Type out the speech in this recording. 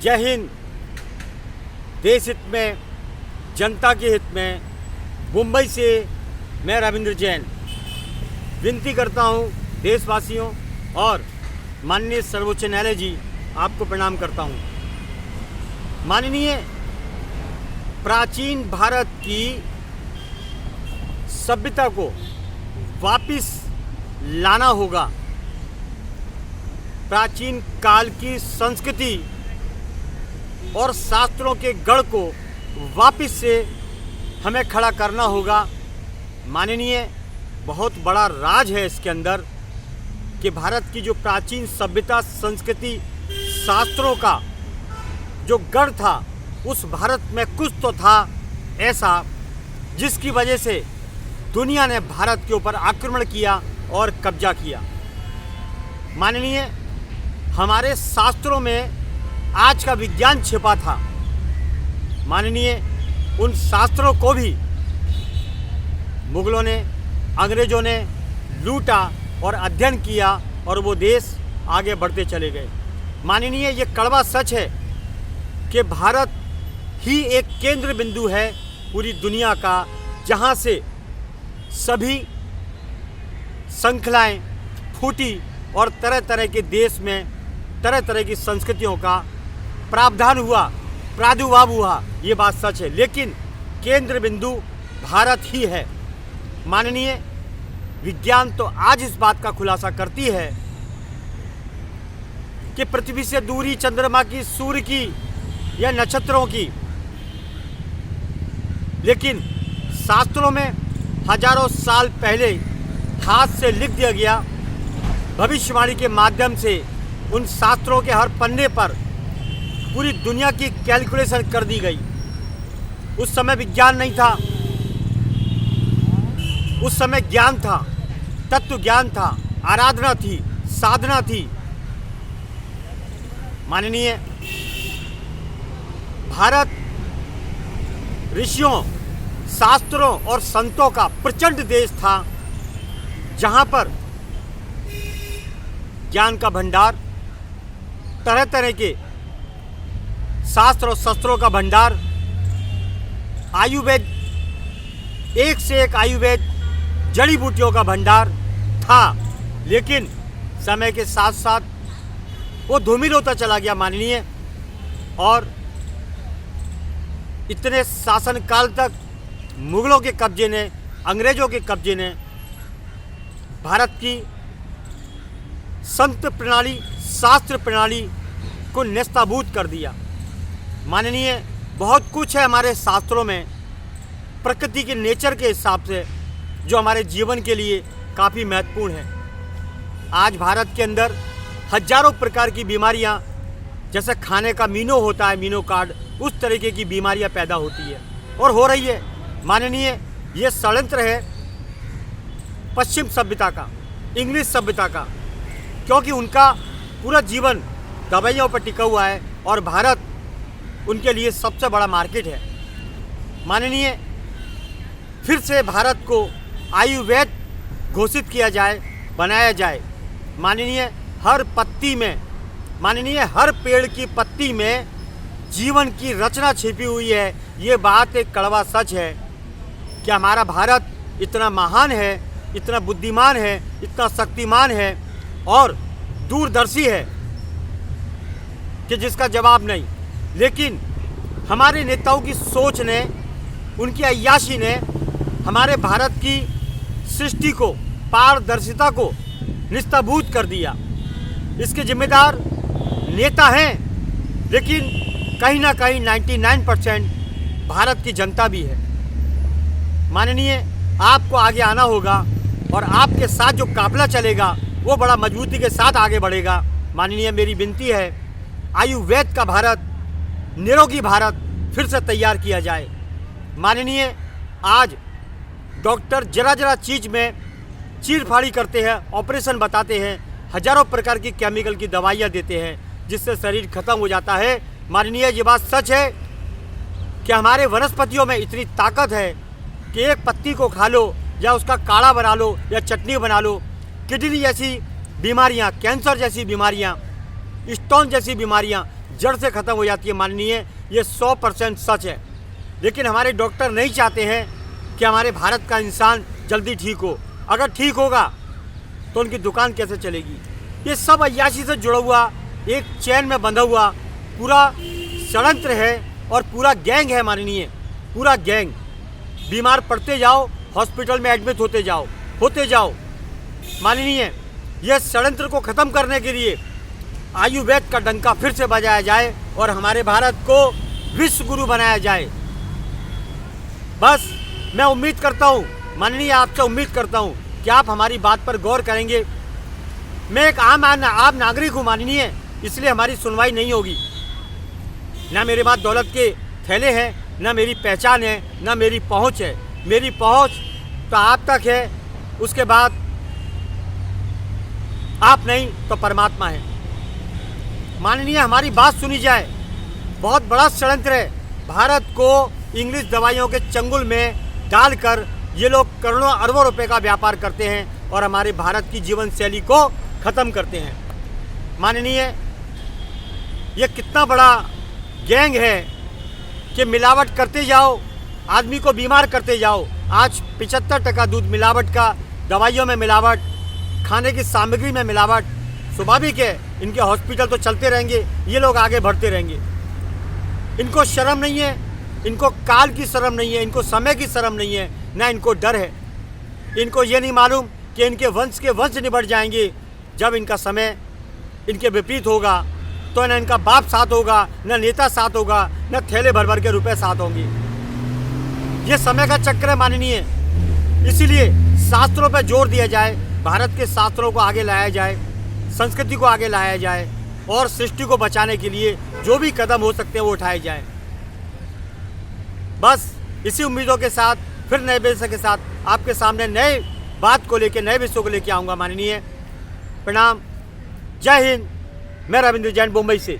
जय हिंद। देश हित में, जनता के हित में मुंबई से मैं रविंद्र जैन विनती करता हूं देशवासियों और माननीय सर्वोच्च न्यायालय जी, आपको प्रणाम करता हूं। माननीय, प्राचीन भारत की सभ्यता को वापिस लाना होगा। प्राचीन काल की संस्कृति और शास्त्रों के गढ़ को वापिस से हमें खड़ा करना होगा। माननीय, बहुत बड़ा राज है इसके अंदर कि भारत की जो प्राचीन सभ्यता, संस्कृति, शास्त्रों का जो गढ़ था, उस भारत में कुछ तो था ऐसा जिसकी वजह से दुनिया ने भारत के ऊपर आक्रमण किया और कब्जा किया। माननीय, हमारे शास्त्रों में आज का विज्ञान छिपा था। माननीय, उन शास्त्रों को भी मुगलों ने, अंग्रेजों ने लूटा और अध्ययन किया और वो देश आगे बढ़ते चले गए। माननीय, ये कड़वा सच है कि भारत ही एक केंद्र बिंदु है पूरी दुनिया का, जहाँ से सभी श्रृंखलाएँ फूटी और तरह तरह के देश में तरह तरह की संस्कृतियों का प्रावधान हुआ, प्रादुर्भाव हुआ। ये बात सच है, लेकिन केंद्र बिंदु भारत ही है। माननीय, विज्ञान तो आज इस बात का खुलासा करती है कि पृथ्वी से दूरी चंद्रमा की, सूर्य की या नक्षत्रों की, लेकिन शास्त्रों में हजारों साल पहले हाथ से लिख दिया गया, भविष्यवाणी के माध्यम से उन शास्त्रों के हर पन्ने पर पूरी दुनिया की कैलकुलेशन कर दी गई। उस समय विज्ञान नहीं था, उस समय ज्ञान था, तत्व ज्ञान था, आराधना थी, साधना थी। माननीय, भारत ऋषियों, शास्त्रों और संतों का प्रचंड देश था, जहां पर ज्ञान का भंडार, तरह तरह के शास्त्र और शस्त्रों का भंडार, आयुर्वेद, एक से एक आयुर्वेद, जड़ी बूटियों का भंडार था। लेकिन समय के साथ साथ वो धूमिल होता चला गया। माननीय, और इतने शासनकाल तक मुगलों के कब्जे ने, अंग्रेजों के कब्जे ने भारत की संत प्रणाली, शास्त्र प्रणाली को नेस्तनाबूद कर दिया। माननीय, बहुत कुछ है हमारे शास्त्रों में प्रकृति के नेचर के हिसाब से जो हमारे जीवन के लिए काफ़ी महत्वपूर्ण है। आज भारत के अंदर हजारों प्रकार की बीमारियां, जैसे खाने का मीनो होता है, मीनो कार्ड, उस तरीके की बीमारियां पैदा होती है और हो रही है। माननीय, ये षड्यंत्र है पश्चिम सभ्यता का, इंग्लिश सभ्यता का, क्योंकि उनका पूरा जीवन दवाइयों पर टिका हुआ है और भारत उनके लिए सबसे बड़ा मार्केट है। माननीय, फिर से भारत को आयुर्वेद घोषित किया जाए, बनाया जाए। माननीय, हर पत्ती में, माननीय, हर पेड़ की पत्ती में जीवन की रचना छिपी हुई है। ये बात एक कड़वा सच है कि हमारा भारत इतना महान है, इतना बुद्धिमान है, इतना शक्तिमान है और दूरदर्शी है कि जिसका जवाब नहीं। लेकिन हमारे नेताओं की सोच ने, उनकी अय्याशी ने हमारे भारत की सृष्टि को, पारदर्शिता को निस्तनाबूद कर दिया। इसके जिम्मेदार नेता हैं, लेकिन कहीं ना कहीं 99% भारत की जनता भी है। माननीय, आपको आगे आना होगा और आपके साथ जो काफिला चलेगा वो बड़ा मजबूती के साथ आगे बढ़ेगा। माननीय, मेरी विनती है, आयुर्वेद का भारत, निरोगी भारत फिर से तैयार किया जाए। माननीय, आज डॉक्टर जरा जरा चीज़ में चीर फाड़ी करते हैं, ऑपरेशन बताते हैं, हजारों प्रकार की केमिकल की दवाइयाँ देते हैं जिससे शरीर खत्म हो जाता है। माननीय, ये बात सच है कि हमारे वनस्पतियों में इतनी ताकत है कि एक पत्ती को खा लो या उसका काढ़ा बना लो या चटनी बना लो, किडनी जैसी बीमारियां, कैंसर जैसी बीमारियां, स्टोन जैसी बीमारियां जड़ से ख़त्म हो जाती है माननीय, ये 100% सच है। लेकिन हमारे डॉक्टर नहीं चाहते हैं कि हमारे भारत का इंसान जल्दी ठीक हो। अगर ठीक होगा तो उनकी दुकान कैसे चलेगी? ये सब अय्याशी से जुड़ा हुआ, एक चैन में बंधा हुआ पूरा षड्यंत्र है और पूरा गैंग है माननीय, पूरा गैंग। बीमार पड़ते जाओ, हॉस्पिटल में एडमिट होते जाओ माननीय। यह षड्यंत्र को ख़त्म करने के लिए आयुर्वेद का डंका फिर से बजाया जाए और हमारे भारत को विश्व गुरु बनाया जाए। बस मैं उम्मीद करता हूँ माननीय, आपसे उम्मीद करता हूँ कि आप हमारी बात पर गौर करेंगे। मैं एक आम नागरिक हूँ माननीय, इसलिए हमारी सुनवाई नहीं होगी। ना मेरे पास दौलत के थैले हैं, ना मेरी पहचान है, ना मेरी पहुँच है। मेरी पहुँच तो आप तक है, उसके बाद आप नहीं तो परमात्मा है। माननीय, हमारी बात सुनी जाए। बहुत बड़ा षड्यंत्र है। भारत को इंग्लिश दवाइयों के चंगुल में डालकर ये लोग करोड़ों अरबों रुपए का व्यापार करते हैं और हमारे भारत की जीवन शैली को ख़त्म करते हैं। माननीय, ये कितना बड़ा गैंग है कि मिलावट करते जाओ, आदमी को बीमार करते जाओ। आज 75% दूध मिलावट का, दवाइयों में मिलावट, खाने की सामग्री में मिलावट। स्वाभाविक है, इनके हॉस्पिटल तो चलते रहेंगे, ये लोग आगे बढ़ते रहेंगे। इनको शर्म नहीं है, इनको काल की शर्म नहीं है, इनको समय की शर्म नहीं है, ना इनको डर है। इनको ये नहीं मालूम कि इनके वंश के वंश निबट जाएंगे। जब इनका समय इनके विपरीत होगा तो न इनका बाप साथ होगा, न नेता साथ होगा, न थैले भर भर के रुपए साथ होंगे। ये समय का चक्र है माननीय। इसीलिए शास्त्रों पर जोर दिया जाए, भारत के शास्त्रों को आगे लाया जाए, संस्कृति को आगे लाया जाए और सृष्टि को बचाने के लिए जो भी कदम हो सकते हैं वो उठाए जाए। बस इसी उम्मीदों के साथ फिर नए विषय के साथ आपके सामने नए बात को लेकर, नए विषयों को लेकर आऊँगा माननीय। प्रणाम, जय हिंद। मैं रविंद्र जैन, मुंबई से।